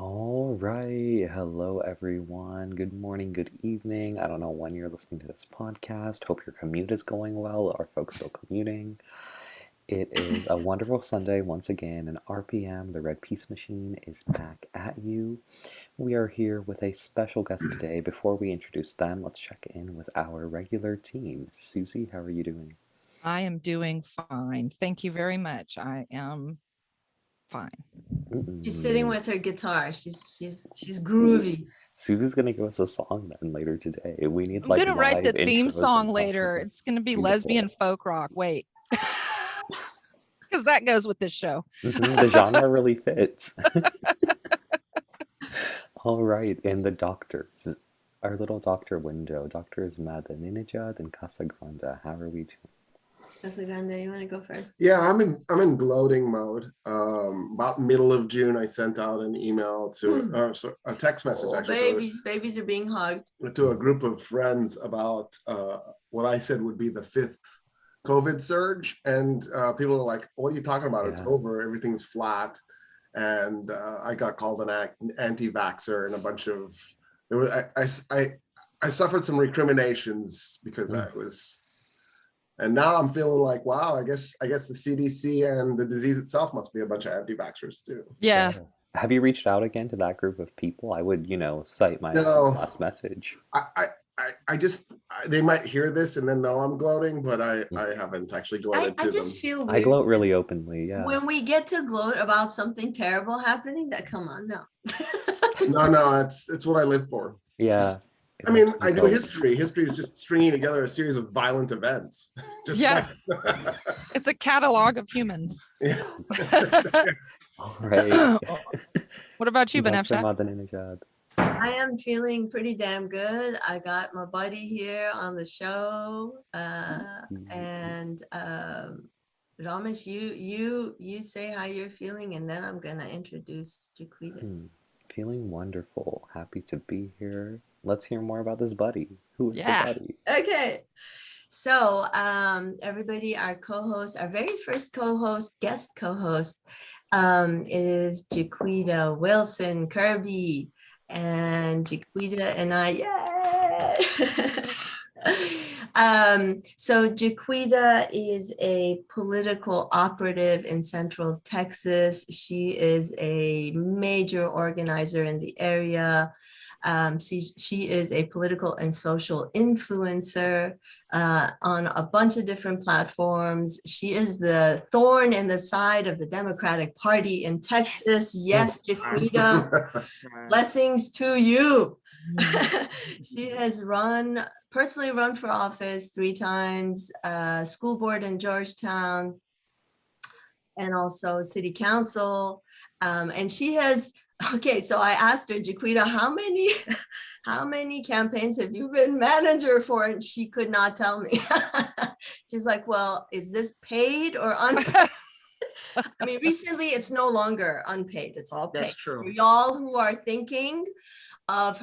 All right. Hello, everyone. Good morning, good evening. I don't know when you're listening to this podcast. Hope your commute is going well. Are folks still commuting? It is a wonderful Sunday once again, and RPM, the Red Peace Machine, is back at you. We are here with a special guest today. Before we introduce them, let's check in with our regular team. Susie, how are you doing? I am doing fine. Thank you very much. I am fine. She's sitting Mm-mm. with her guitar. She's groovy. Susie's gonna give us a song then later today. We need I'm like gonna write live the theme intros song and later. outros. It's gonna be lesbian Beautiful. folk rock. Wait, because that goes with this show. The genre really fits. All right, and the doctors. Our little doctor window. Doctors Madaninejad and Casagrande. How are we doing? Casa Grande, you want to go first? Yeah, I'm in gloating mode. About middle of June, I sent out an email to a text message Oh, actually babies are being hugged. to a group of friends about what I said would be the fifth COVID surge, and people are like, "What are you talking about? It's Yeah. over. Everything's flat." And I got called an anti-vaxxer and a bunch of there was I suffered some recriminations because I was. And now I'm feeling like, wow, I guess the CDC and the disease itself must be a bunch of anti-vaxxers too. Yeah. Have you reached out again to that group of people? I would, cite my No, last message. I just they might hear this and then know I'm gloating, but I haven't actually I, gloated I to just them. feel I weird gloat really openly, yeah. when we get to gloat about something terrible happening. That come on, no. No, it's what I live for. Yeah. I mean, helps me I do cope. history. History is just stringing together a series of violent events. Just Yeah. like It's a catalog of humans. yeah. All right. What about you, Dr. Banafshat? Madaninejad. I am feeling pretty damn good. I got my buddy here on the show, and Ramesh, you say how you're feeling, and then I'm gonna introduce Jaquita. Feeling wonderful. Happy to be here. Let's hear more about this buddy. Who is Yeah. the buddy? Okay. So everybody, our co-host, our very first co-host, guest co-host, is Jaquita Wilson Kirby. And Jaquita and I, yay! So Jaquita is a political operative in Central Texas. She is a major organizer in the area. She is a political and social influencer on a bunch of different platforms. She is the thorn in the side of the Democratic Party in Texas. Yes, Jaquita, blessings to you. She has personally run for office 3 times, school board in Georgetown, and also city council. And she has, okay, so I asked her, Jaquita, how many campaigns have you been manager for? And she could not tell me. She's like, well, is this paid or unpaid? I mean, recently it's no longer unpaid. It's all paid. That's true. For y'all who are thinking of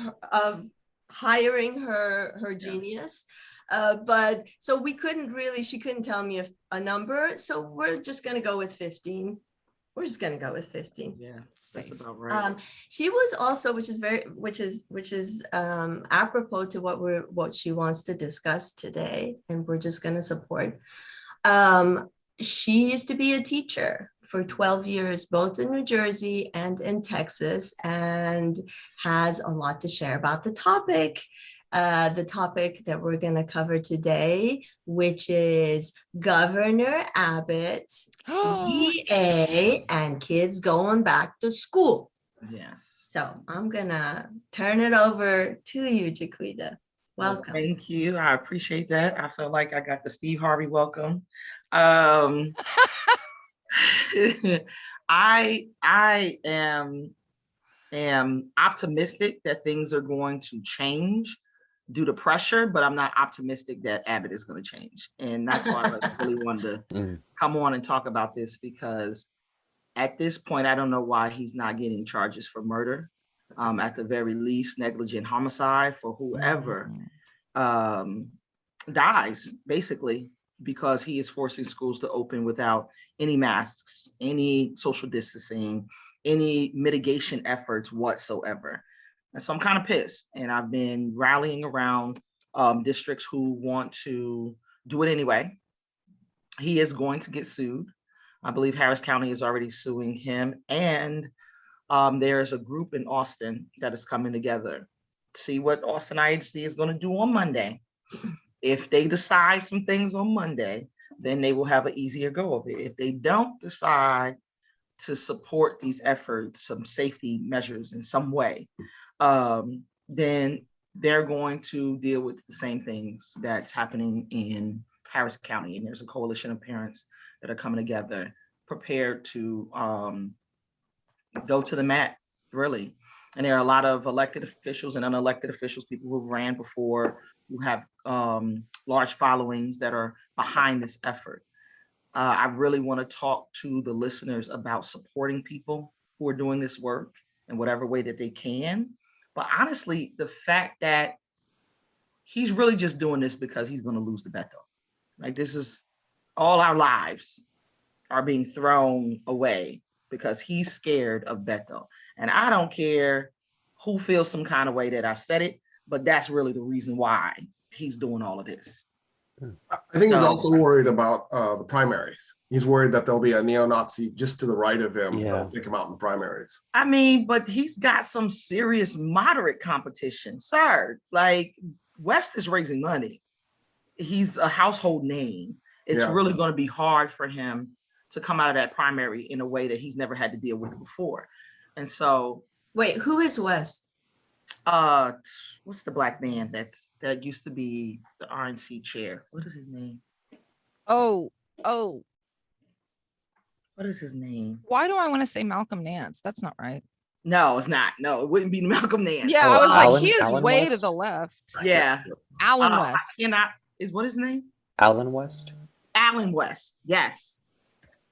hiring her genius. But so she couldn't tell me a number. So we're just going to go with 15. We're just going to go with 15. Yeah, that's about right. She was also, which is apropos to what she wants to discuss today, and we're just going to support. She used to be a teacher for 12 years, both in New Jersey and in Texas, and has a lot to share about the topic that we're going to cover today, which is Governor Abbott, TA, and kids going back to school. Yes. So I'm going to turn it over to you, Jaquita. Welcome. Well, thank you. I appreciate that. I feel like I got the Steve Harvey welcome. I am optimistic that things are going to change due to pressure, but I'm not optimistic that Abbott is going to change. And that's why I really wanted to come on and talk about this, because at this point, I don't know why he's not getting charges for murder. At the very least, negligent homicide for whoever dies, basically, because he is forcing schools to open without any masks, any social distancing, any mitigation efforts whatsoever. And so I'm kind of pissed. And I've been rallying around districts who want to do it anyway. He is going to get sued. I believe Harris County is already suing him. And there's a group in Austin that is coming together. See what Austin IHC is going to do on Monday. If they decide some things on Monday, then they will have an easier go of it. If they don't decide to support these efforts, some safety measures in some way, then they're going to deal with the same things that's happening in Harris County. And there's a coalition of parents that are coming together, prepared to go to the mat, really. And there are a lot of elected officials and unelected officials, people who've ran before, who have large followings that are behind this effort. I really want to talk to the listeners about supporting people who are doing this work in whatever way that they can. But honestly, the fact that he's really just doing this because he's going to lose the bet, though. Like, this is all our lives are being thrown away because he's scared of Beto. And I don't care who feels some kind of way that I said it, but that's really the reason why he's doing all of this. I think he's also worried about the primaries. He's worried that there'll be a neo-Nazi just to the right of him that'll take him out in the primaries. I mean, but he's got some serious moderate competition, sir. Like, West is raising money. He's a household name. It's really going to be hard for him to come out of that primary in a way that he's never had to deal with before. And so, wait, who is West? What's the black man that used to be the RNC chair? What is his name? Oh, what is his name? why do I want to say Malcolm Nance? That's not right. No, it's not. No, it wouldn't be Malcolm Nance. Yeah, I was like, Alan- he is Alan way to West? the left. Yeah. Alan I West. cannot. Is what his name? Alan West. Alan West. Yes.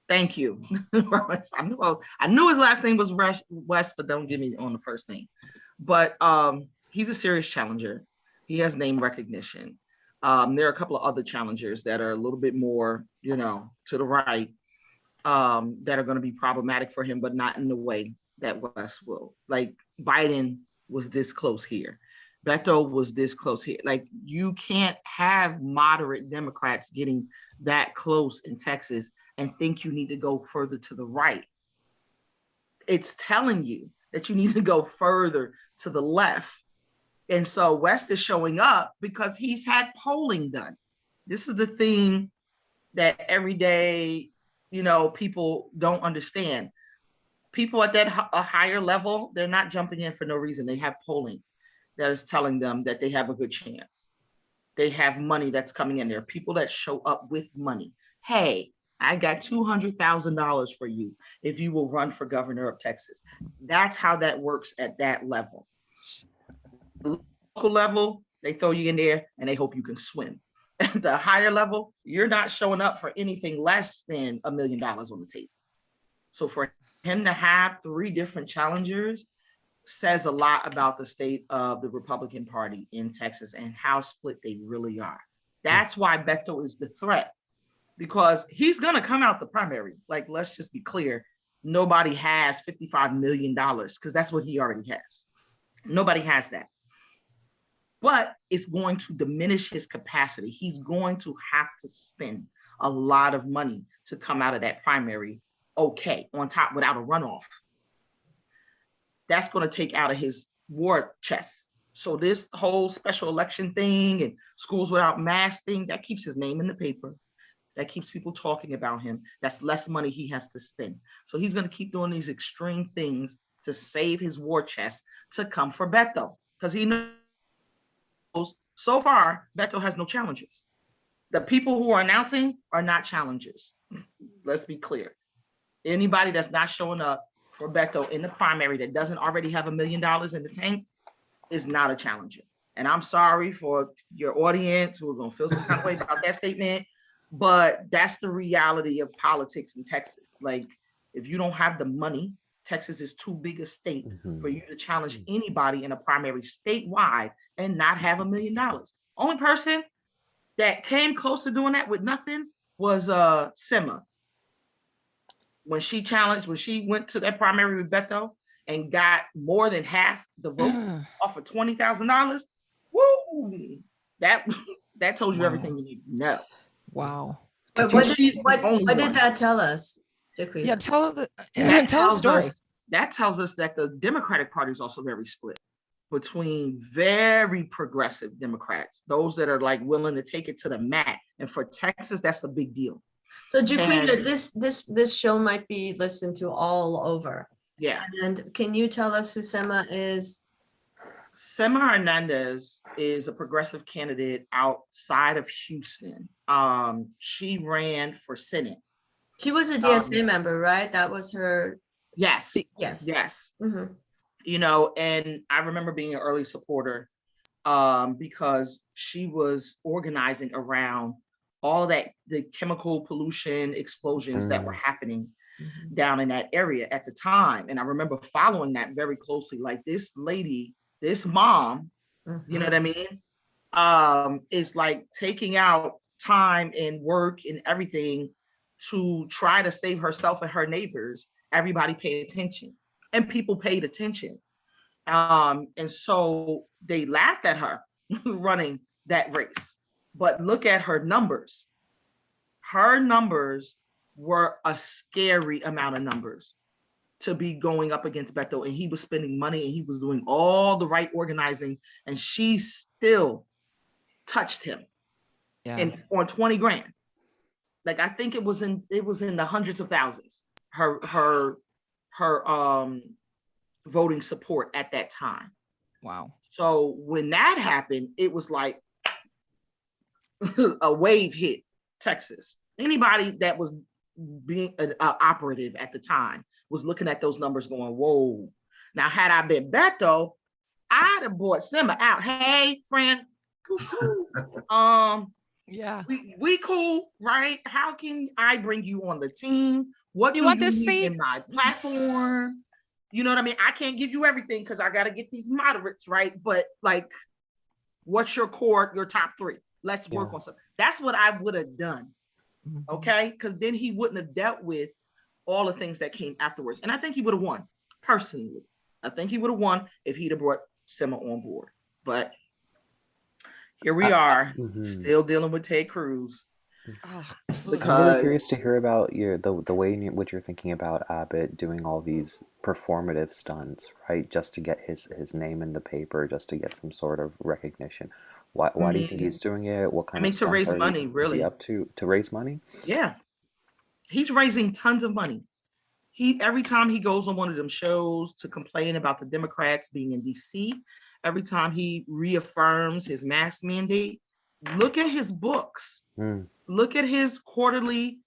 Thank you. I knew his last name was West, but don't give me on the first name. But he's a serious challenger. He has name recognition. There are a couple of other challengers that are a little bit more, to the right, that are going to be problematic for him, but not in the way that West will. Like, Biden was this close here. Beto was this close here. Like, you can't have moderate Democrats getting that close in Texas and think you need to go further to the right. It's telling you that you need to go further to the left. And so West is showing up because he's had polling done. This is the thing that everyday, people don't understand. People at that a higher level, they're not jumping in for no reason. They have polling that is telling them that they have a good chance. They have money that's coming in there. People that show up with money. Hey, I got $200,000 for you if you will run for governor of Texas. That's how that works at that level. The local level, they throw you in there and they hope you can swim. At the higher level, you're not showing up for anything less than $1 million on the table. So for him to have 3 different challengers says a lot about the state of the Republican Party in Texas and how split they really are. That's why Beto is the threat, because he's going to come out the primary. Like, let's just be clear. Nobody has $55 million because that's what he already has. Nobody has that. But it's going to diminish his capacity. He's going to have to spend a lot of money to come out of that primary on top without a runoff. That's going to take out of his war chest. So this whole special election thing and schools without masks thing, that keeps his name in the paper. That keeps people talking about him. That's less money he has to spend. So he's going to keep doing these extreme things to save his war chest to come for Beto, because he knows so far Beto has no challenges. The people who are announcing are not challengers. Let's be clear. Anybody that's not showing up for Beto in the primary that doesn't already have $1 million in the tank is not a challenger. And I'm sorry for your audience who are going to feel some kind of way about that statement, but that's the reality of politics in Texas. Like, if you don't have the money, Texas is too big a state for you to challenge anybody in a primary statewide and not have $1 million. Only person that came close to doing that with nothing was Sema. when she went to that primary with Beto and got more than half the vote off of $20,000, woo! That tells you everything you need to know. Wow. But But what she's the only did one. that tell us, Jaquita? Yeah, tell the Tells story. that tells us that the Democratic Party is also very split between very progressive Democrats, those that are like willing to take it to the mat. And for Texas, that's a big deal. So Jaquita, this show might be listened to all over. Yeah. And can you tell us who Sema is? Sema Hernandez is a progressive candidate outside of Houston. She ran for Senate. She was a DSA member, right? That was her. Yes. Yes. Mm-hmm. You know, and I remember being an early supporter because she was organizing around all that, the chemical pollution explosions that were happening down in that area at the time. And I remember following that very closely. Like, this lady, this mom, you know what I mean? Is like taking out time and work and everything to try to save herself and her neighbors. Everybody paid attention, and people paid attention. And so they laughed at her running that race. But look at her numbers. Her numbers were a scary amount of numbers to be going up against Beto, and he was spending money and he was doing all the right organizing, and she still touched him and on 20 grand. Like, I think it was in the hundreds of thousands, her voting support at that time. Wow. So when that happened, it was like a wave hit Texas. Anybody that was being an operative at the time was looking at those numbers going, whoa. Now, had I been Beto, I'd have bought Sema out. Hey, friend, cool. Yeah, we cool, right? How can I bring you on the team? What do you want this seat in my platform? You know what I mean? I can't give you everything because I got to get these moderates, right? But like, what's your core, your top three? Let's work on something. That's what I would have done. Okay, because then he wouldn't have dealt with all the things that came afterwards. And I think he would have won, personally. I think he would have won if he'd have brought Sema on board. But here we are, still dealing with Ted Cruz. I'm really curious to hear about the way in which you're thinking about Abbott doing all these performative stunts, right? Just to get his name in the paper, just to get some sort of recognition. Why do you think he's doing it? What kind of to raise money, really. Is he up to raise money? Yeah, he's raising tons of money. Every time he goes on one of them shows to complain about the Democrats being in DC, every time he reaffirms his mask mandate, look at his books. Look at his quarterly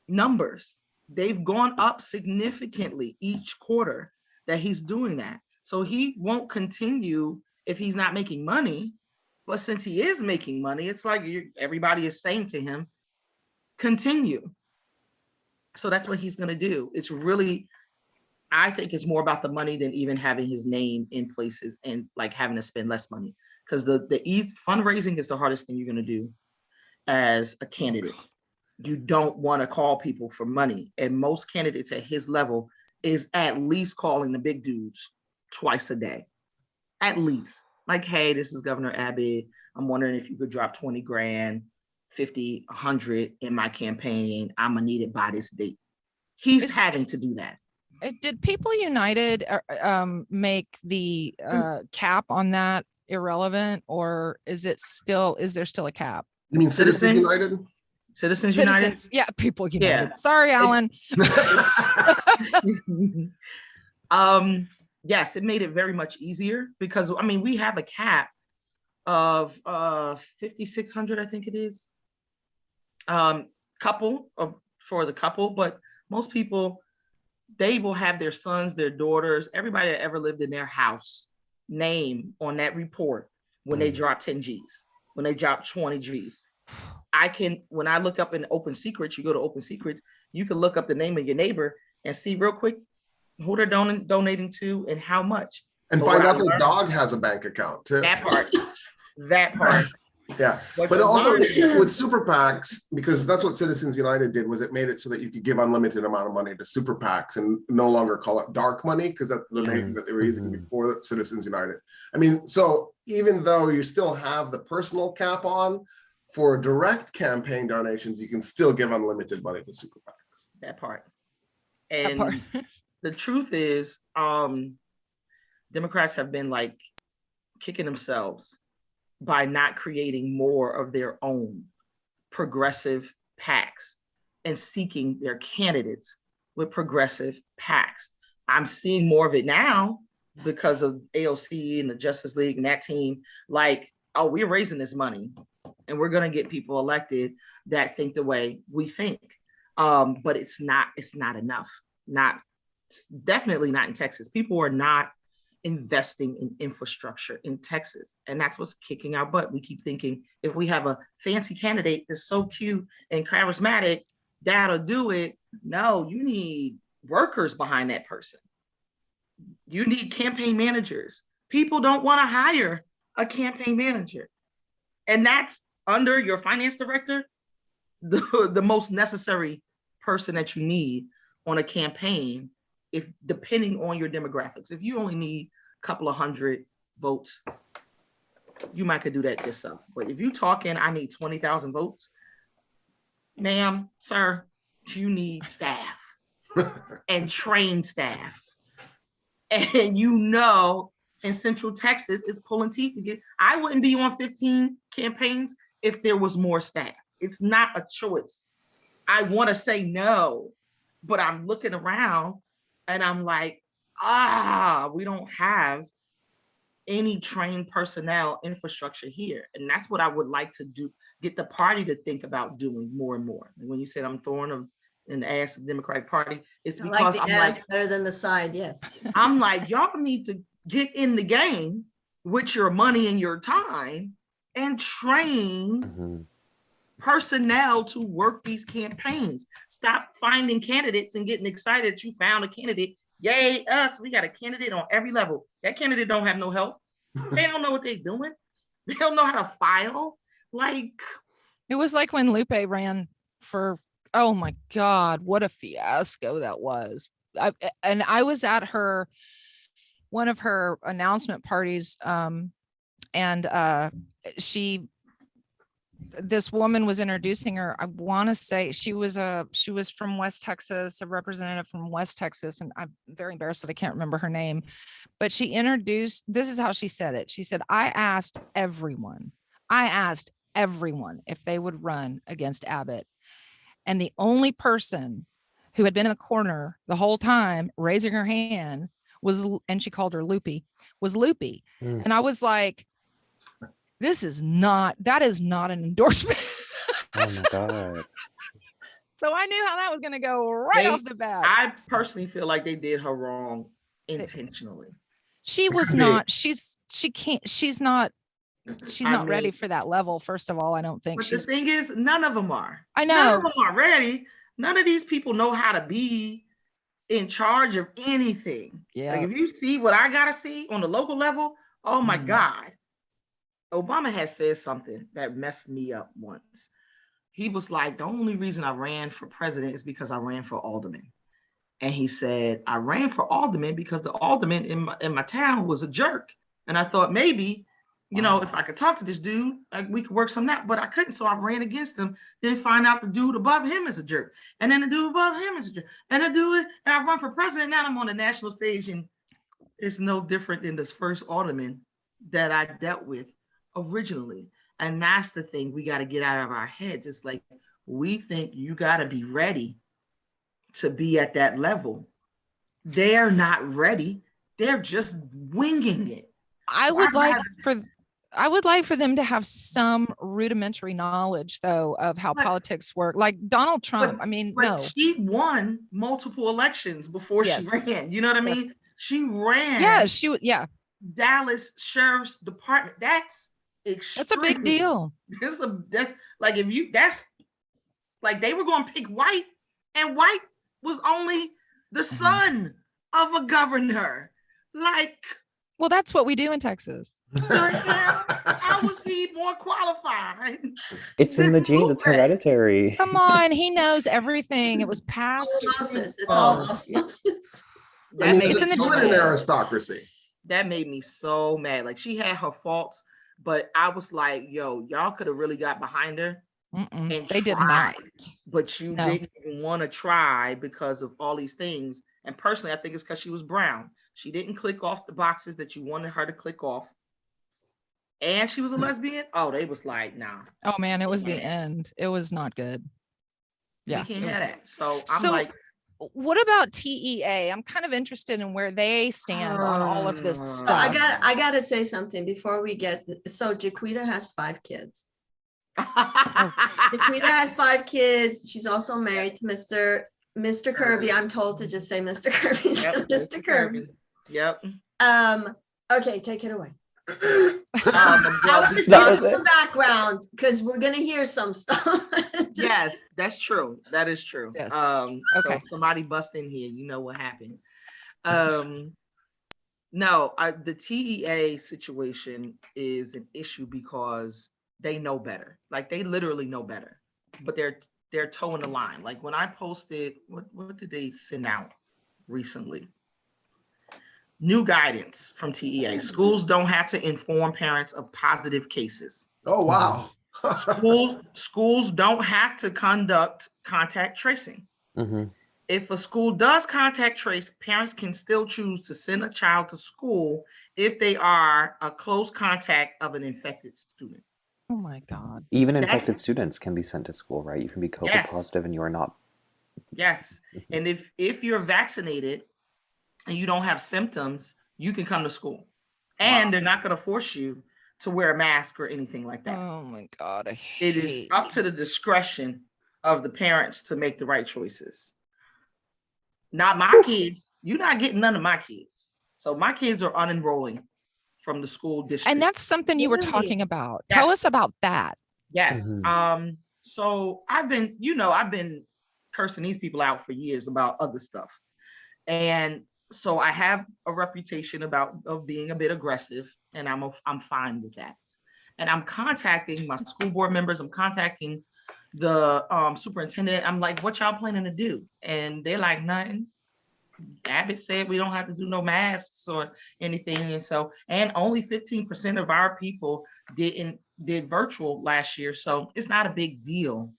numbers. They've gone up significantly each quarter that he's doing that. So he won't continue if he's not making money. But since he is making money, it's like everybody is saying to him, continue. So that's what he's going to do. It's really, I think it's more about the money than even having his name in places and like having to spend less money. Because the fundraising is the hardest thing you're going to do as a candidate. You don't want to call people for money. And most candidates at his level is at least calling the big dudes twice a day. At least. Like, hey, this is Governor Abbott. I'm wondering if you could drop 20 grand, 50, 100 in my campaign. I'm gonna need it by this date. He's having to do that. Did People United make the cap on that irrelevant, or is there still a cap? You mean Citizens United? Citizens United? Yeah, People United. Yeah. Sorry, Alan. Yes, it made it very much easier because, I mean, we have a cap of 5,600, I think it is. For the couple, but most people, they will have their sons, their daughters, everybody that ever lived in their house name on that report when they drop 10 G's, when they drop 20 G's. When I look up in Open Secrets, you go to Open Secrets, you can look up the name of your neighbor and see real quick who they're donating to and how much. And find out their dog has a bank account too. That part. Yeah, but also with super PACs, because that's what Citizens United did, was it made it so that you could give unlimited amount of money to super PACs and no longer call it dark money, because that's the name that they were using before Citizens United. I mean, so even though you still have the personal cap on, for direct campaign donations, you can still give unlimited money to super PACs. That part. And the truth is, Democrats have been like kicking themselves by not creating more of their own progressive PACs and seeking their candidates with progressive PACs. I'm seeing more of it now because of AOC and the Justice League and that team. Like, oh, we're raising this money and we're going to get people elected that think the way we think. But it's not enough. Definitely not in Texas. People are not investing in infrastructure in Texas. And that's what's kicking our butt. We keep thinking if we have a fancy candidate that's so cute and charismatic, that'll do it. No, you need workers behind that person. You need campaign managers. People don't want to hire a campaign manager. And that's under your finance director, the most necessary person that you need on a campaign, if depending on your demographics. If you only need a couple of hundred votes, you might could do that yourself. But if you're talking, I need 20,000 votes, ma'am, sir, you need staff and trained staff. And in Central Texas, it's pulling teeth to get. I wouldn't be on 15 campaigns if there was more staff. It's not a choice. I want to say no, but I'm looking around and I'm like, we don't have any trained personnel infrastructure here. And that's what I would like to do, get the party to think about doing more and more. And when you said I'm throwing them in the ass of the Democratic Party, it's because I'm like, better than the side, yes. I'm like, y'all need to get in the game with your money and your time and train personnel to work these campaigns. Stop finding candidates and getting excited that you found a candidate. Yay, us, we got a candidate on every level. That candidate don't have no help. They don't know what they're doing. They don't know how to file. Like, it was like when Lupe ran for, oh my God, what a fiasco that was. I was at one of her announcement parties, and this woman was introducing her. I want to say she was from West Texas, a representative from West Texas, and I'm very embarrassed that I can't remember her name, but she introduced, this is how she said it. She said, I asked everyone if they would run against Abbott. And the only person who had been in the corner the whole time raising her hand and she called her Lupe, was Lupe. And I was like, that is not an endorsement. Oh my God. So I knew how that was going to go off the bat. I personally feel like they did her wrong intentionally. She was not, she's not ready for that level. First of all, I don't think the thing is, none of them are. I know. None of them are ready. None of these people know how to be in charge of anything. Yeah. Like if you see what I got to see on the local level, oh my God. Obama has said something that messed me up once. He was like, the only reason I ran for president is because I ran for alderman. And he said, I ran for alderman because the alderman in my town was a jerk. And I thought maybe, if I could talk to this dude, like we could work something out, but I couldn't. So I ran against him, then find out the dude above him is a jerk. And then the dude above him is a jerk. And I run for president. Now I'm on the national stage and it's no different than this first alderman that I dealt with originally. And that's the thing we got to get out of our heads. It's like, we think you got to be ready to be at that level. They're not ready. They're just winging it. I would like for them to have some rudimentary knowledge, though, of how politics work. Like Donald Trump. No. She won multiple elections before she ran. You know what I mean? She ran. Yeah. Dallas Sheriff's Department. That's extreme. That's a big deal. That's like they were going to pick White, and White was only the son of a governor. Like, Well, that's what we do in Texas. How was he more qualified? It's in the genes. It's hereditary. Come on, he knows everything. It was passed. Osmosis. It's all osmosis. I mean, It's in the it's an genes. aristocracy. That made me so mad. Like, she had her faults, but I was like, yo, y'all could have really got behind her. And They did tried, not. but you didn't even want to try because of all these things. And personally, I think it's because she was brown. She didn't click off the boxes that you wanted her to click off. And she was a lesbian. Oh, they was like, nah. Oh man, it was the end. It was not good. Yeah. We can't have that. So I'm So, like, what about TEA? I'm kind of interested in where they stand on all of this stuff. I gotta say something before we get. So Jaquita has 5 kids. Jaquita has 5 kids. She's also married to Mr. Kirby. I'm told to just say Mr. Kirby. Yep, Mr. Kirby. Yep. Okay, take it away. Well, I was just that giving was the background because we're gonna hear some stuff. yes, that's true. That is true. Yes. So Okay. somebody bust in here, you know what happened. No, the TEA situation is an issue because they know better. Like, they literally know better, but they're towing the line. Like, when I posted, what did they send out recently? New guidance from TEA. Schools don't have to inform parents of positive cases. Oh, wow. Schools don't have to conduct contact tracing. Mm-hmm. If a school does contact trace, parents can still choose to send a child to school if they are a close contact of an infected student. Oh my God. Even infected students can be sent to school, right? You can be COVID positive and you are not. Yes. And if you're vaccinated and you don't have symptoms, you can come to school. And they're not going to force you to wear a mask or anything like that. Oh my God. It is up to the discretion of the parents to make the right choices. Not my kids. You're not getting none of my kids. So my kids are unenrolling from the school district. And that's something you were talking about. Yes. Tell us about that. Yes. So I've been cursing these people out for years about other stuff. And so I have a reputation of being a bit aggressive, and I'm fine with that. And I'm contacting my school board members. I'm contacting the superintendent. I'm like, what y'all planning to do? And they're like, nothing. Abbott said we don't have to do no masks or anything. And only 15% of our people did virtual last year. So it's not a big deal.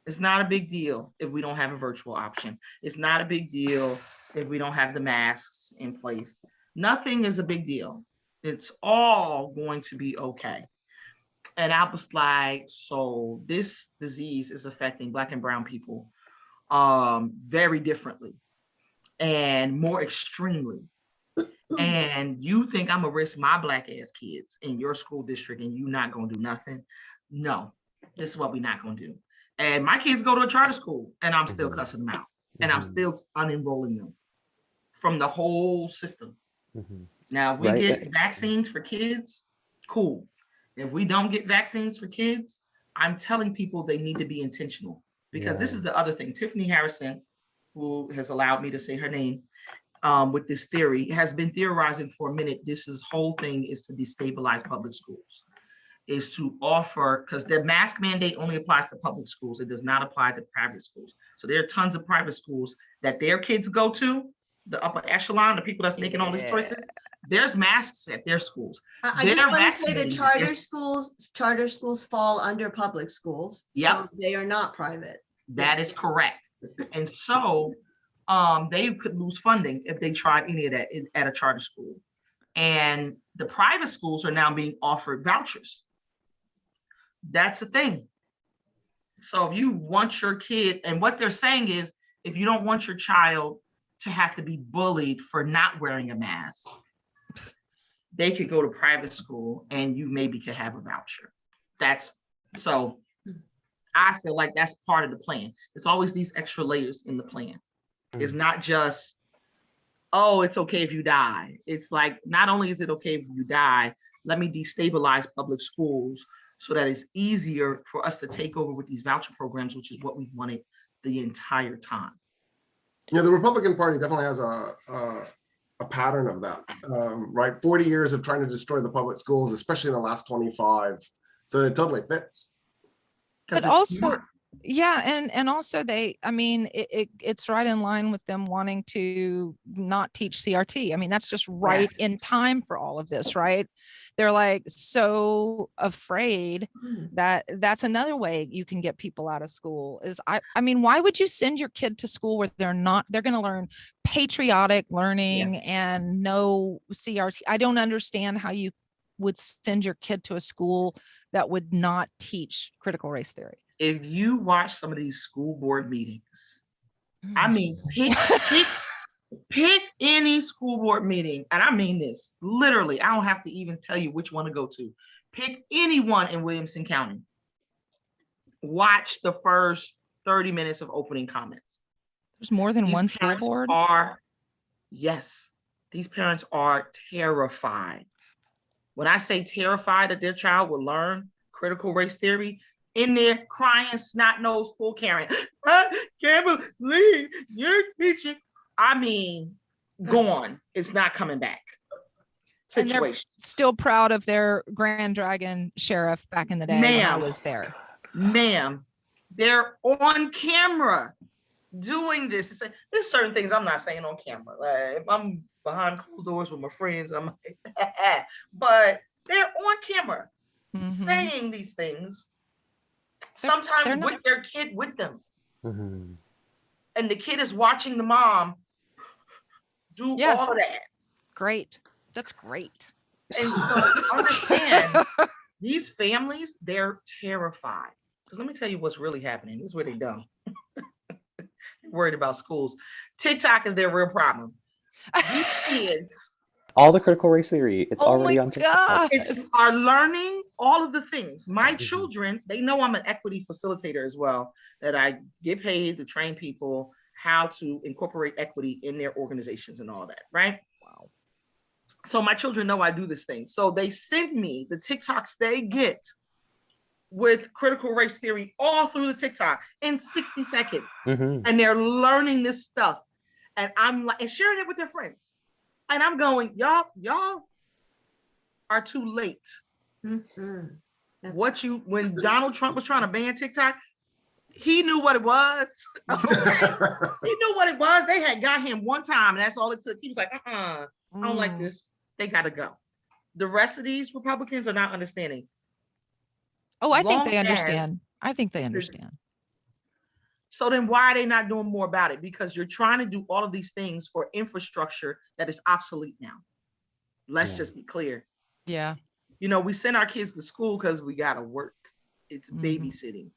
It's not a big deal if we don't have a virtual option. It's not a big deal if we don't have the masks in place. Nothing is a big deal. It's all going to be okay. And I was like, so this disease is affecting Black and brown people very differently and more extremely. And you think I'm gonna risk my Black ass kids in your school district and you not gonna do nothing? No, this is what we're not gonna do. And my kids go to a charter school and I'm still cussing them out. And I'm still unenrolling them from the whole system. Now, if we get vaccines for kids, cool. If we don't get vaccines for kids, I'm telling people they need to be intentional, because this is the other thing. Tiffany Harrison, who has allowed me to say her name with this theory, has been theorizing for a minute. This whole thing is to destabilize public schools, is to offer, because the mask mandate only applies to public schools. It does not apply to private schools. So there are tons of private schools that their kids go to, the upper echelon, the people that's making all these choices. There's masks at their schools. I just want to say that charter schools fall under public schools. So they are not private. That is correct. And so they could lose funding if they tried any of that at a charter school. And the private schools are now being offered vouchers. That's the thing. So if you want your kid, and what they're saying is, if you don't want your child to have to be bullied for not wearing a mask, they could go to private school and you maybe could have a voucher. So I feel like that's part of the plan. It's always these extra layers in the plan. It's not just, oh, it's okay if you die. It's like, not only is it okay if you die, let me destabilize public schools so that it's easier for us to take over with these voucher programs, which is what we wanted the entire time. Yeah, the Republican Party definitely has a pattern of that, right? 40 years of trying to destroy the public schools, especially in the last 25. So it totally fits. But also, yeah, and also it's right in line with them wanting to not teach CRT. I mean, that's just right in time for all of this, right? They're like so afraid that that's another way you can get people out of school is I mean, why would you send your kid to school where they're going to learn patriotic learning and no CRT? I don't understand how you would send your kid to a school that would not teach critical race theory. If you watch some of these school board meetings, I mean, pick any school board meeting, and I mean this literally. I don't have to even tell you which one to go to. Pick anyone in Williamson County. Watch the first 30 minutes of opening comments. There's more than one school board? Yes, these parents are terrified. When I say terrified that their child will learn critical race theory, in there crying, snot nose, full Karen. I can't believe you're teaching. I mean, gone. It's not coming back. Situation. And they're still proud of their Grand Dragon sheriff back in the day when I was there. Ma'am, they're on camera doing this. It's like, there's certain things I'm not saying on camera. Like, if I'm behind closed doors with my friends, I'm but they're on camera saying these things. Sometimes with their kid with them. And the kid is watching the mom do all of that. Great. That's great. And so understand, these families, they're terrified. Because let me tell you what's really happening. This is where they're dumb. They're worried about schools. TikTok is their real problem. These kids. All the critical race theory, it's already on TikTok. Are learning all of the things. My children, they know I'm an equity facilitator as well, that I get paid to train people how to incorporate equity in their organizations and all that, right? Wow. So my children know I do this thing. So they send me the TikToks they get with critical race theory all through the TikTok in 60 seconds. And they're learning this stuff. And I'm like, and sharing it with their friends. And I'm going, y'all are too late. When Donald Trump was trying to ban TikTok, he knew what it was. He knew what it was. They had got him one time, and that's all it took. He was like, I don't like this. They got to go. The rest of these Republicans are not understanding. Oh, I think they understand. I think they understand. So then why are they not doing more about it? Because you're trying to do all of these things for infrastructure that is obsolete now. Let's just be clear. Yeah. You know, we send our kids to school because we got to work. It's babysitting.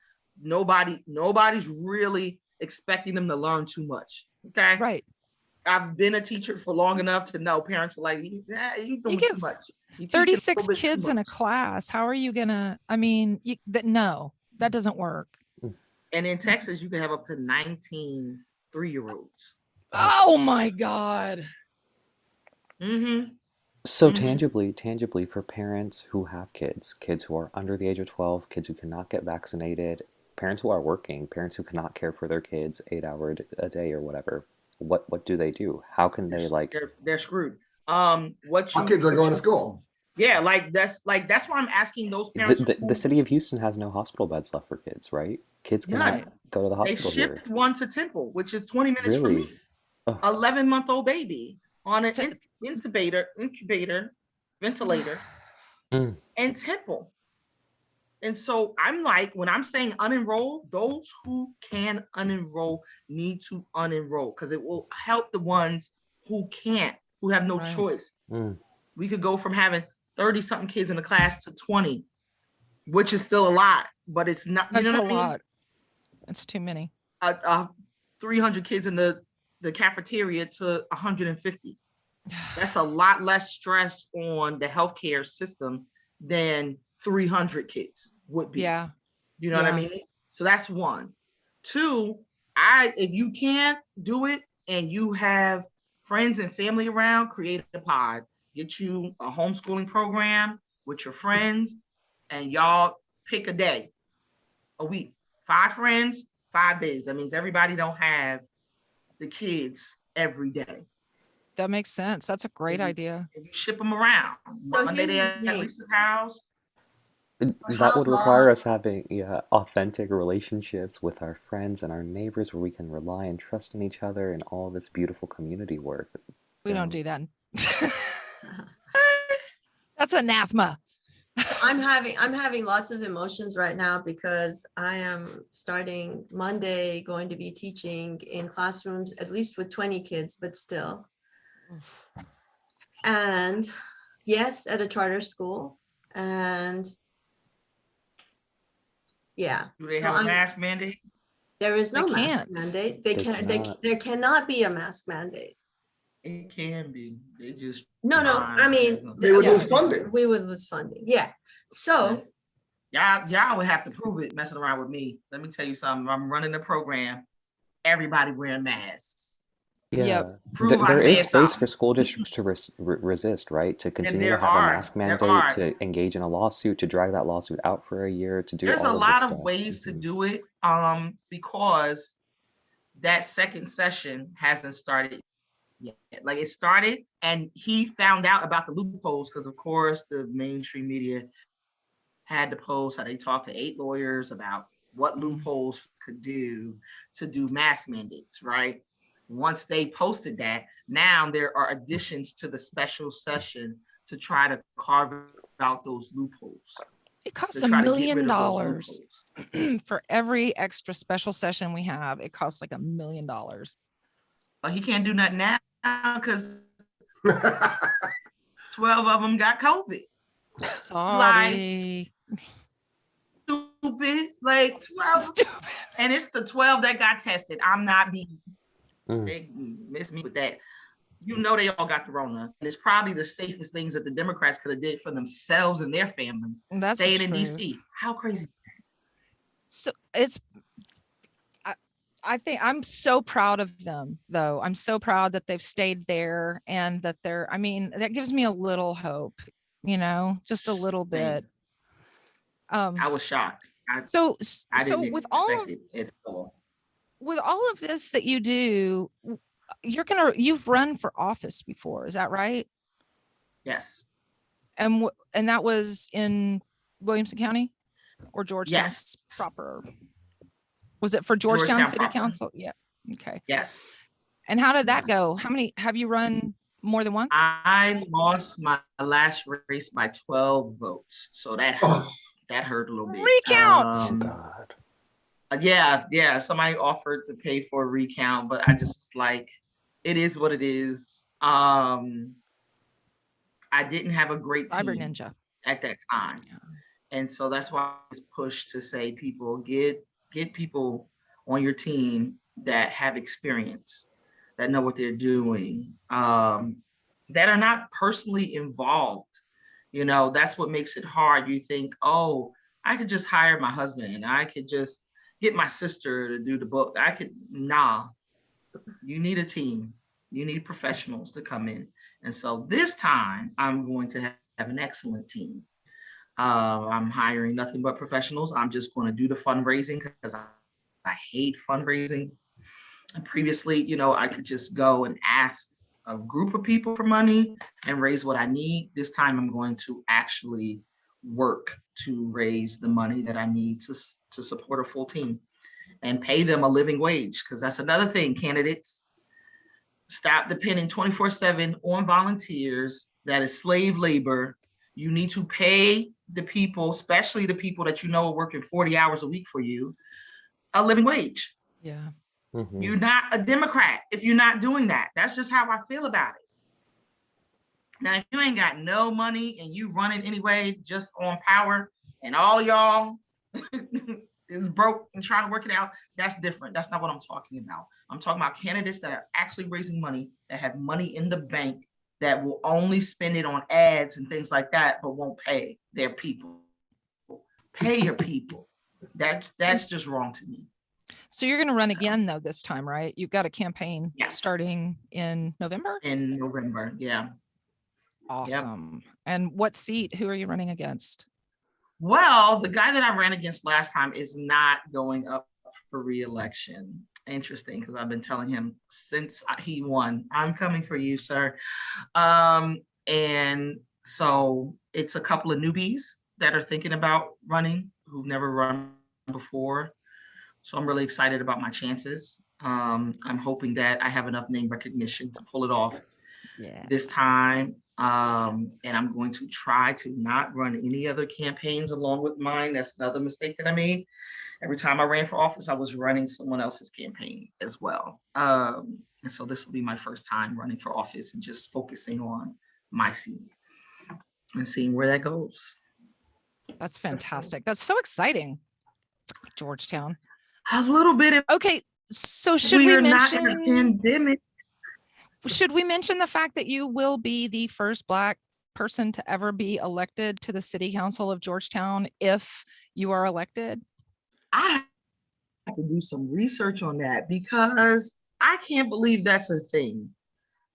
Nobody's really expecting them to learn too much. Okay. Right. I've been a teacher for long enough to know parents are like, you doing too much. 36 kids in a class. How are you gonna, I mean, no, that doesn't work. And in Texas, you can have up to 19 3-year-olds. Oh my God. So tangibly for parents who have kids who are under the age of 12, kids who cannot get vaccinated, parents who are working, parents who cannot care for their kids 8 hours a day or whatever, what do they do? How can they they're screwed. Our kids are going to school. Yeah, that's why I'm asking those parents. The city of Houston has no hospital beds left for kids, right? Kids cannot go to the hospital here. They shipped one to Temple, which is 20 minutes from me. 11-month-old baby on an incubator, ventilator, and Temple. And so I'm like, when I'm saying unenroll, those who can unenroll need to unenroll because it will help the ones who can't, who have no choice. We could go from having 30-something kids in the class to 20, which is still a lot, but it's not. That's a lot. It's too many. 300 kids in the cafeteria to 150. That's a lot less stress on the healthcare system than 300 kids would be. Yeah. You know what I mean? So that's one. Two, if you can't do it and you have friends and family around, create a pod. Get you a homeschooling program with your friends and y'all pick a day, a week. 5 friends, 5 days. That means everybody don't have the kids every day. That makes sense. That's a great idea. If you ship them around, So Monday here's they're the at thing. Lisa's house. That how would require long- us having, yeah, authentic relationships with our friends and our neighbors where we can rely and trust in each other and all this beautiful community work. We don't Yeah. do that. That's anathema. So I'm having lots of emotions right now because I am starting Monday going to be teaching in classrooms, at least with 20 kids, but still. And yes, at a charter school. And yeah, Do they so have a mask mandate? there is They no mask can't. mandate. They cannot. There cannot be a mask mandate. It can be. They just No, I mean, They would Yeah. lose funding. we would lose funding. Yeah. So y'all would have to prove it messing around with me. Let me tell you something. I'm running the program. Everybody wearing masks. Yeah. Yep. Prove I There said is space something. for school districts to resist, right? To continue to there have a are. mask There mandate, are. to engage in a lawsuit, to drag that lawsuit out for a year, to do There's a all of this lot stuff. of ways to Mhm. do it, because that second session hasn't started yet. Like it started, and he found out about the loopholes because, of course, the mainstream media had to post how they talked to 8 lawyers about what loopholes could do to do mask mandates, right? Once they posted that, now there are additions to the special session to try to carve out those loopholes. It costs To $1 try to get million rid of those loopholes. for every extra special session we have. It costs like $1 million. But he can't do nothing now because 12 of them got COVID. Sorry. Stupid, like 12. Stupid. And it's the 12 that got tested. I'm not being, Mm. they miss me with that. You know they all got the Rona. And it's probably the safest things that the Democrats could have did for themselves and their family. That's staying the in truth. DC. How crazy. So it's, I think I'm so proud of them, though. I'm so proud that they've stayed there and that they're, I mean, that gives me a little hope, just a little bit. I was shocked. So I didn't with expect it at all. with all of this that you do, you've run for office before, is that right? Yes. And that was in Williamson County or Georgetown Yes. proper? Was it for Georgetown City proper. Council? Yeah. Okay. Yes. And how did that Yes. go? How many have you run more than once? I lost my last race by 12 votes. So that hurt. That hurt a little bit. Recount. Oh, God. Yeah. Somebody offered to pay for a recount, but I just was like, it is what it is. I didn't have a great team Cyber Ninja at that time. And so that's why I was pushed to say, people, get people on your team that have experience, that know what they're doing, that are not personally involved. That's what makes it hard. You think, oh, I could just hire my husband and I could just get my sister to do the book. Nah, you need a team. You need professionals to come in. And so this time I'm going to have an excellent team. I'm hiring nothing but professionals. I'm just going to do the fundraising because I hate fundraising. And previously, I could just go and ask a group of people for money and raise what I need. This time I'm going to actually work to raise the money that I need to support a full team and pay them a living wage. Because that's another thing, candidates. Stop depending 24/7 on volunteers. That is slave labor. You need to pay the people, especially the people that are working 40 hours a week for you, a living wage. Yeah. Mm-hmm. You're not a Democrat if you're not doing that. That's just how I feel about it. Now, if you ain't got no money and you run it anyway, just on power, and all of y'all is broke and trying to work it out, that's different. That's not what I'm talking about. I'm talking about candidates that are actually raising money, that have money in the bank, that will only spend it on ads and things like that, but won't pay their people. Pay your people. That's just wrong to me. So you're going to run again, though, this time, right? You've got a campaign starting in November? In November, yeah. Awesome. Yep. And what seat? Who are you running against? Well, the guy that I ran against last time is not going up for re-election. interesting because I've been telling him since he won, I'm coming for you, sir. And so it's a couple of newbies that are thinking about running who've never run before. So I'm really excited about my chances. I'm hoping that I have enough name recognition to pull it off this time. And I'm going to try to not run any other campaigns along with mine. That's another mistake that I made. Every time I ran for office, I was running someone else's campaign as well. And so this will be my first time running for office and just focusing on my seat and seeing where that goes. That's fantastic. That's so exciting. Georgetown. A little bit. Okay, so should we mention not in a pandemic? Should we mention the fact that you will be the first Black person to ever be elected to the City Council of Georgetown if you are elected? I have to do some research on that because I can't believe that's a thing.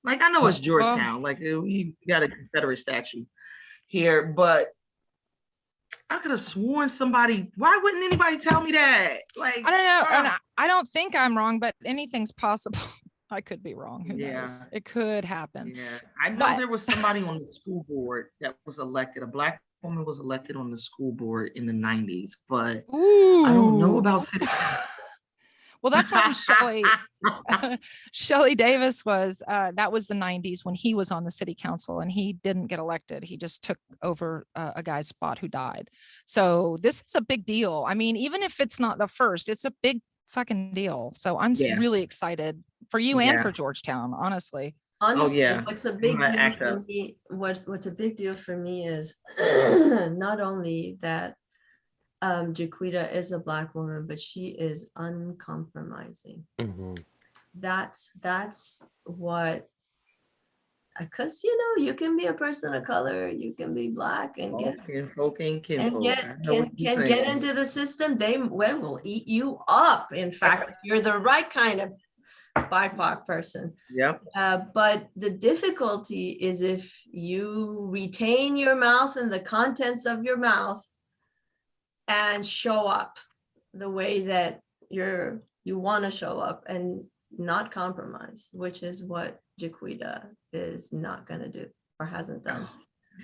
Like, I know it's Georgetown, like we got a Confederate statue here, but I could have sworn somebody, why wouldn't anybody tell me that? Like, I don't know. And I don't think I'm wrong, but anything's possible. I could be wrong. Who knows? It could happen. Yeah, I know there was somebody on the school board that was elected. A Black woman was elected on the school board in the 90s, but I don't know about city council. Well, that's when Shelley Davis was, that was the 90s when he was on the city council and he didn't get elected. He just took over a guy's spot who died. So this is a big deal. I mean, even if it's not the first, it's a big fucking deal. So I'm really excited for you and for Georgetown, honestly. Honestly, what's a big deal for me? What's a big deal for me is not only that Jaquita is a Black woman, but she is uncompromising. Mm-hmm. That's what, because you can be a person of color, you can be Black and get into the system. They will eat you up. In fact, if you're the right kind of BIPOC person. But the difficulty is if you retain your mouth and the contents of your mouth and show up the way that you want to show up and not compromise, which is what Jaquita is not going to do or hasn't done.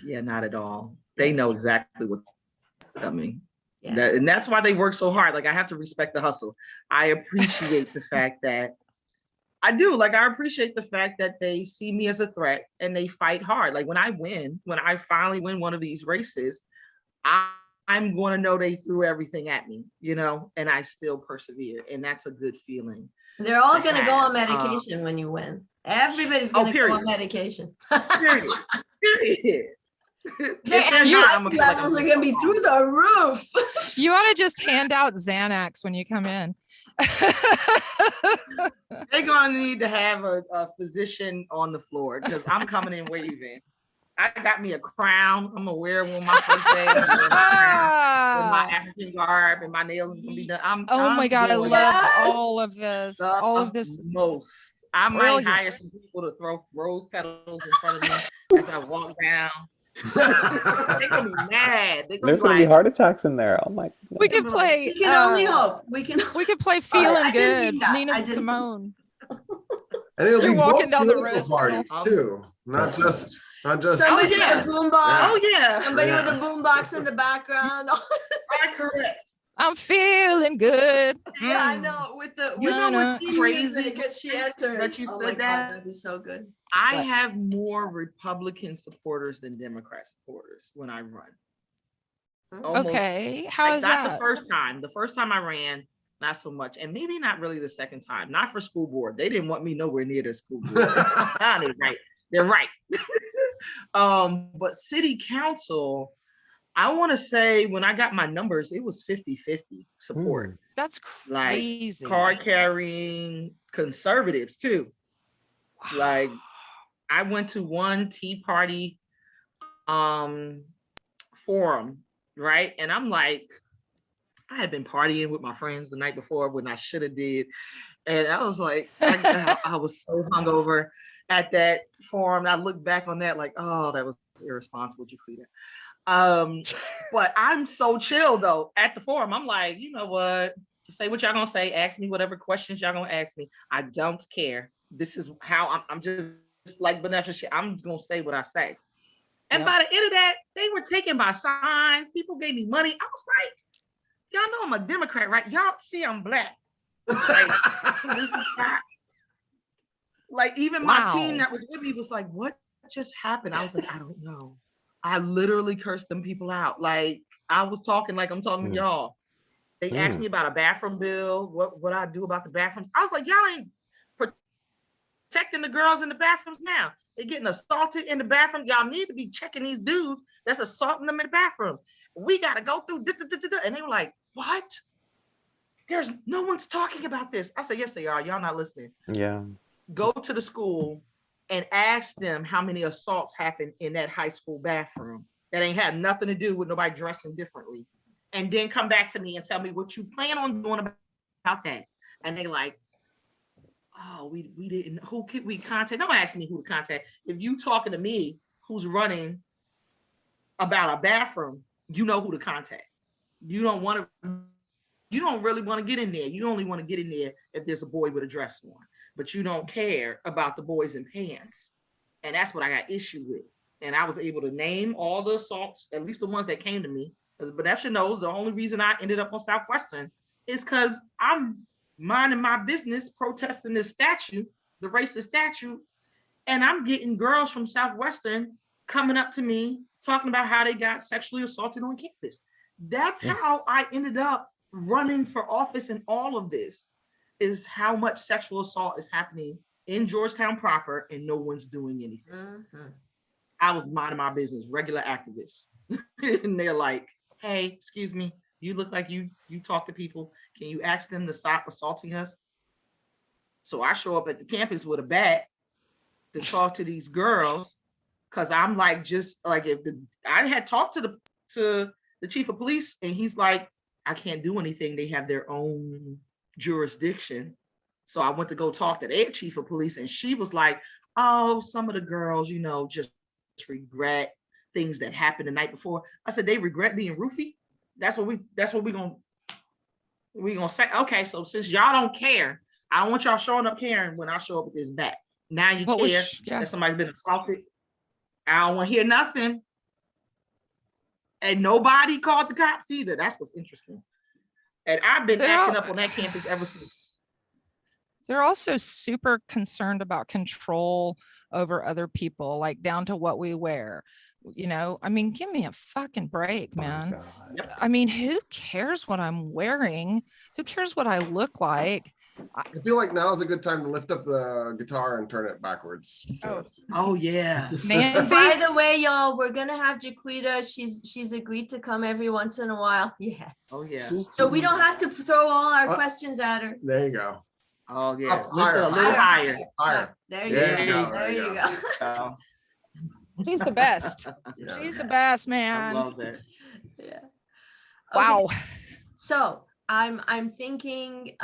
Yeah, not at all. They know exactly what's coming. And that's why they work so hard. Like, I have to respect the hustle. I appreciate the fact that I appreciate the fact that they see me as a threat and they fight hard. Like, when I finally win one of these races, I'm going to know they threw everything at me, and I still persevere. And that's a good feeling. They're all going to go on medication when you win. Everybody's going to go on medication. Period. Their energy levels are going to be through the roof. You ought to just hand out Xanax when you come in. They're going to need to have a physician on the floor because I'm coming in waving. I got me a crown. I'm gonna wear one my first day with my African garb and my nails is gonna be done. I'm my God, I love all of this. All of this is I might hire some people to throw rose petals in front of me as I walk down. They're gonna be mad. There's gonna be heart attacks in there. Oh my God. We could play. We can only hope. We can play Feeling Good. Nina Simone. And it'll You're be walking down the road parties too, not just. Somebody with a boombox. Somebody with a Yeah. boombox in the background. Correct. I'm feeling good. Yeah, I know. With the crazy as she enters. That you said God, that'd be so good. I have more Republican supporters than Democrat supporters when I run. Almost, okay, how is that? The first time. The first time I ran, not so much, and maybe not really the second time. Not for school board. They didn't want me nowhere near the school board. They're right. But city council, I want to say when I got my numbers, it was 50-50 support. That's crazy. Like card carrying conservatives too. Wow. Like I went to one Tea Party forum, right? And I'm like, I had been partying with my friends the night before when I should have did. And I was like, I was so hungover at that forum. I look back on that like, oh, that was irresponsible, Jaquita. But I'm so chill though at the forum. I'm like, you know what? Say what y'all gonna say. Ask me whatever questions y'all gonna ask me. I don't care. This is how I'm just like Vanessa. I'm gonna say what I say. And by the end of that, they were taking my signs. People gave me money. I was like, y'all know I'm a Democrat, right? Y'all see I'm black. Like, this is not, like even my team that was with me was like, what just happened? I was like, I don't know. I literally cursed them people out. Like I was talking like I'm talking to y'all. They asked me about a bathroom bill, what I do about the bathrooms. I was like, y'all ain't protecting the girls in the bathrooms now. They're getting assaulted in the bathroom. Y'all need to be checking these dudes that's assaulting them in the bathroom. We got to go through this. And they were like, what? There's no one's talking about this. I said, yes, they are. Y'all not listening. Yeah. Go to the school and ask them how many assaults happened in that high school bathroom that ain't had nothing to do with nobody dressing differently. And then come back to me and tell me what you plan on doing about that. And they like, oh, we didn't, who could we contact? Don't ask me who to contact. If you talking to me who's running about a bathroom, you know who to contact. You don't really want to get in there. You only want to get in there if there's a boy with a dress on, but you don't care about the boys in pants. And that's what I got issue with. And I was able to name all the assaults, at least the ones that came to me. Because Vanessa knows the only reason I ended up on Southwestern is because I'm minding my business, protesting this statue, the racist statue, and I'm getting girls from Southwestern coming up to me talking about how they got sexually assaulted on campus. That's how I ended up running for office in all of this, is how much sexual assault is happening in Georgetown proper and no one's doing anything. Mm-hmm. I was minding my business, regular activists. And they're like, hey, excuse me, you look like you talk to people. Can you ask them to stop assaulting us? So I show up at the campus with a bat to talk to these girls, because I'm like, just like, I had talked to the chief of police, and he's like, I can't do anything. They have their own jurisdiction. So I went to go talk to their chief of police, and she was like, oh, some of the girls, just regret things that happened the night before. I said, they regret being roofied? That's what we're gonna say. Okay, so since y'all don't care, I don't want y'all showing up caring when I show up with this bat. Now you care that somebody's been assaulted. I don't want to hear nothing. And nobody called the cops either. That's what's interesting. And I've been acting up on that campus ever since. They're also super concerned about control over other people, like down to what we wear. I mean, give me a fucking break, man. I mean, who cares what I'm wearing? Who cares what I look like? I feel like now is a good time to lift up the guitar and turn it backwards. Oh yeah. Nancy? By the way, y'all, we're gonna have Jaquita. She's agreed to come every once in a while. Yes. Oh yeah. So we don't have to throw all our questions at her. There you go. Oh yeah. Higher, a little higher. Higher. There you go. There you go. She's the best. Yeah. She's the best, man. I love that. Yeah. Wow. Okay. So I'm thinking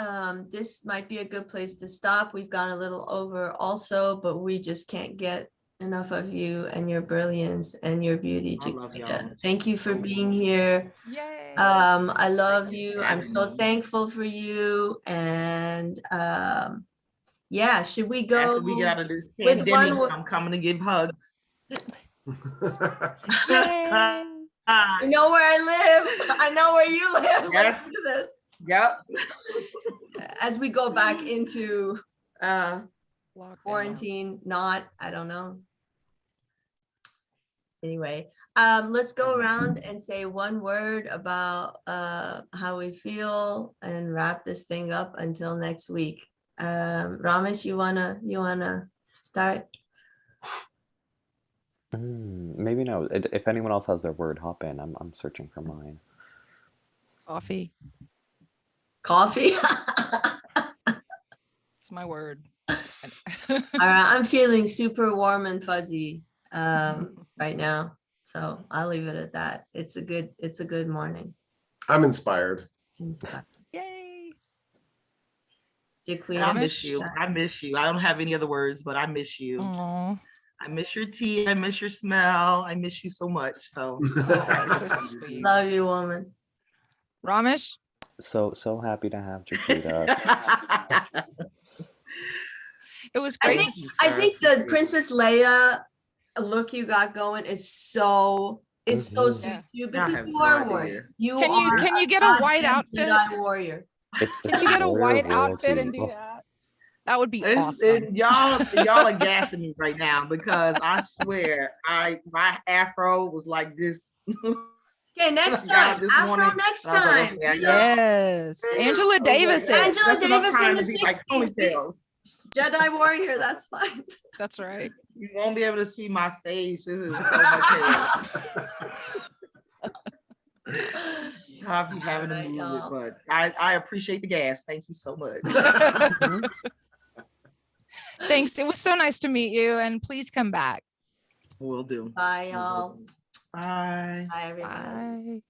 this might be a good place to stop. We've gone a little over also, but we just can't get enough of you and your brilliance and your beauty. I love y'all. Thank you for being here. Yay. I love you. I'm so thankful for you. And yeah, should we go After we get out of this with pandemic, one? I'm coming to give hugs. Yay. You know where I live. I know where you live. Yes. Let's do this. Yep. As we go back into Lockdown. quarantine, I don't know. Anyway, let's go around and say one word about how we feel and wrap this thing up until next week. Ramesh, you wanna start? Maybe no. If anyone else has their word, hop in. I'm searching for mine. Coffee. Coffee. It's my word. All right, I'm feeling super warm and fuzzy right now, so I'll leave it at that. It's a good morning. I'm inspired. Yay. Jaquita, I miss you. I miss you. I don't have any other words, but I miss you. Aww. I miss your tea. I miss your smell. I miss you so much. So, That's so sweet. love you, woman. Ramesh? So happy to have Jaquita. It was I great. think to I think the Princess Leia look you got going is so suits you Y'all because have you no are a idea. warrior. You Can you are can you get a white goddamn outfit? Jedi warrior. It's Can you get a warrior white outfit and royalty. do that? That would be It's- awesome. y'all are gassing me right now because I swear my afro was like this. Okay, next I got time. up this Afro morning, next and I was like, time. okay, I You got know, Yes, Angela Davis. Angela That's enough Davis in time the to be like 60s. ponytails. Jedi warrior, that's fine. That's right. You won't be able to see my face. This is so much hair. I'll be having to Alright, move y'all. it, but I appreciate the gas. Thank you so much. Thanks. It was so nice to meet you, and please come back. Will do. Bye, y'all. Bye. Bye, everybody. Bye.